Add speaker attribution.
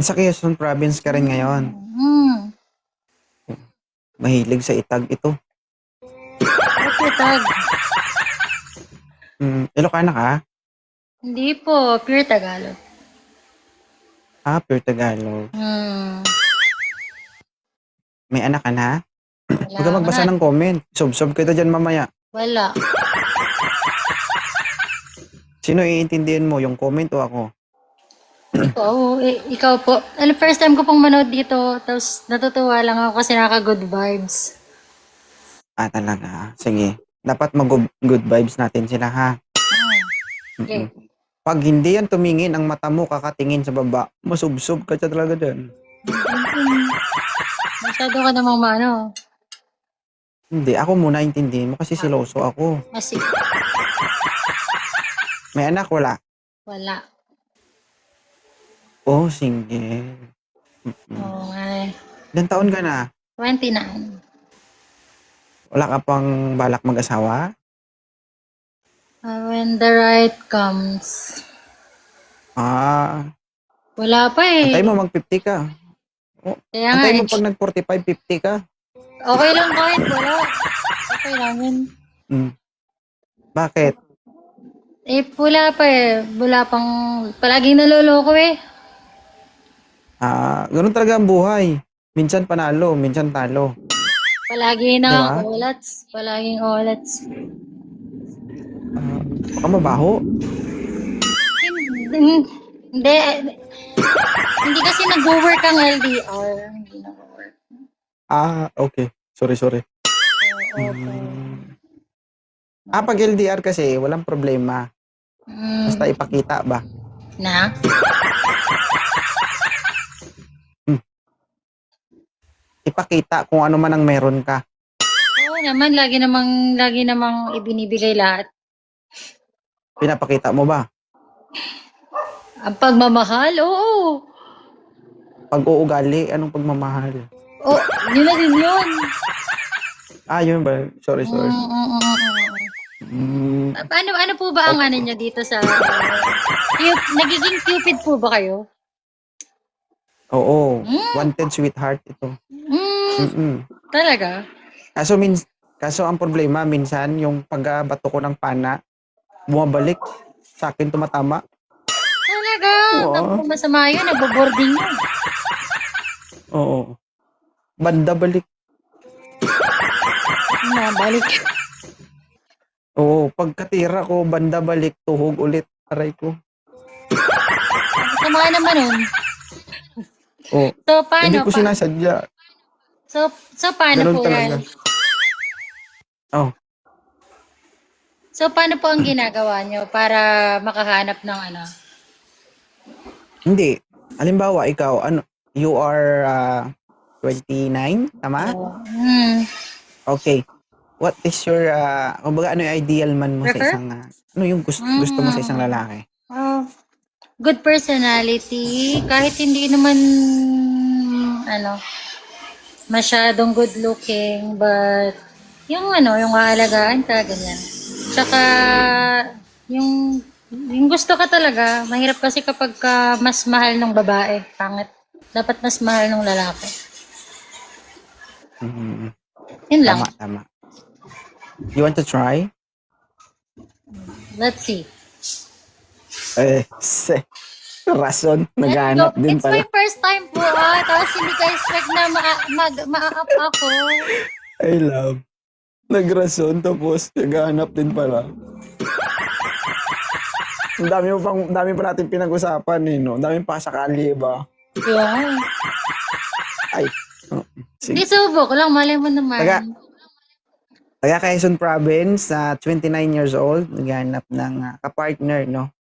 Speaker 1: Sa Quezon Province ka rin ngayon.
Speaker 2: Hmm.
Speaker 1: Mahilig sa itag ito.
Speaker 2: Okay, tag.
Speaker 1: Ilocana ka?
Speaker 2: Hindi po, pure Tagalog.
Speaker 1: Pure Tagalog.
Speaker 2: Hmm.
Speaker 1: May anak ka na? Huwag ka
Speaker 2: Wala nga.
Speaker 1: magbasa ng comment. Sub-sub kita dyan mamaya.
Speaker 2: Wala.
Speaker 1: Sino iintindihin mo, yung comment o ako?
Speaker 2: Ikaw po. Ano, first time ko pong manood dito, tapos natutuwa lang ako kasi nakaka-good vibes.
Speaker 1: Talaga. Sige. Dapat mag-good vibes natin sila, ha?
Speaker 2: Okay.
Speaker 1: Mm-mm. Pag hindi yan tumingin, ang mata mo kakatingin sa baba, masubsob ka siya talaga dyan.
Speaker 2: Masyado ka namang maano.
Speaker 1: Hindi, ako muna intindihin mo kasi siloso ako.
Speaker 2: Kasi
Speaker 1: May anak, wala?
Speaker 2: wala.
Speaker 1: Oh, single.
Speaker 2: Oo nga eh.
Speaker 1: Ilan taon ka na?
Speaker 2: 29.
Speaker 1: Wala ka pang balak mag-asawa?
Speaker 2: When the right comes. Wala pa eh.
Speaker 1: Antay mo mag-50 ka.
Speaker 2: Kaya nga
Speaker 1: Antay
Speaker 2: eh.
Speaker 1: mo pag nag-45, 50 ka.
Speaker 2: Okay lang kahit wala. Okay lang yun.
Speaker 1: Bakit?
Speaker 2: Wala pa eh. Wala pang, palaging naloloko eh.
Speaker 1: Ganun talaga ang buhay. Minsan panalo, minsan talo.
Speaker 2: Palagi na
Speaker 1: Diba?
Speaker 2: olats. Palaging olats.
Speaker 1: Baka mabaho.
Speaker 2: Hindi. Hindi kasi nag-work ang LDR. Hindi nag-work.
Speaker 1: Okay. Sorry.
Speaker 2: Okay.
Speaker 1: Pag LDR kasi, walang problema. Basta ipakita ba?
Speaker 2: Na?
Speaker 1: Ipakita kung ano man ang meron ka.
Speaker 2: Oo naman, lagi namang ibinibigay lahat.
Speaker 1: Pinapakita mo ba?
Speaker 2: Ang pagmamahal, oo.
Speaker 1: Pag-uugali, anong pagmamahal?
Speaker 2: Oh, yun na din yun.
Speaker 1: Yun ba? Sorry.
Speaker 2: Ano po ba ang ano niya dito sa... Nagiging Cupid po ba kayo?
Speaker 1: Oo. Wanted sweetheart ito.
Speaker 2: Talaga?
Speaker 1: Kaso ang problema, minsan, yung pagbato ko ng pana, bumabalik, sa akin tumatama.
Speaker 2: Talaga?
Speaker 1: Oo.
Speaker 2: Naku, masama yun. Nagbo-boarding yun.
Speaker 1: Oo. Banda balik.
Speaker 2: Balik.
Speaker 1: Oo. Pagkatira ko, banda balik, tuhog ulit. Aray ko.
Speaker 2: Sama naman nun.
Speaker 1: Oo.
Speaker 2: So, paano?
Speaker 1: Hindi ko sinasadya.
Speaker 2: So paano
Speaker 1: Ganun
Speaker 2: po
Speaker 1: talaga.
Speaker 2: yan?
Speaker 1: Oh.
Speaker 2: So, paano po ang ginagawa nyo para makahanap ng ano?
Speaker 1: Hindi. Halimbawa, ikaw, you are 29, tama? Okay. What is your, kumbaga, ano yung ideal man mo sa
Speaker 2: Prefer?
Speaker 1: isang, ano yung gusto mo sa isang lalaki?
Speaker 2: Good personality. Kahit hindi naman, masyadong good looking, but, yung aalagaan ka, ganyan. Tsaka, yung gusto ka talaga, mahirap kasi kapag mas mahal ng babae, pangit. Dapat mas mahal ng lalaki. Yun lang.
Speaker 1: Tama. You want to try?
Speaker 2: Let's see.
Speaker 1: Rason, naghahanap din
Speaker 2: It's
Speaker 1: pala.
Speaker 2: my first time po, tapos hindi ka expect na ma-up ako.
Speaker 1: I love. Nagrason, tapos naghahanap din pala. Ang dami pa natin pinag-usapan no? Ang dami pa sakali ba?
Speaker 2: Yeah.
Speaker 1: Ay.
Speaker 2: Hindi, subok lang, malay mo naman.
Speaker 1: Taga Quezon Province, 29 years old, naghahanap ng kapartner, no?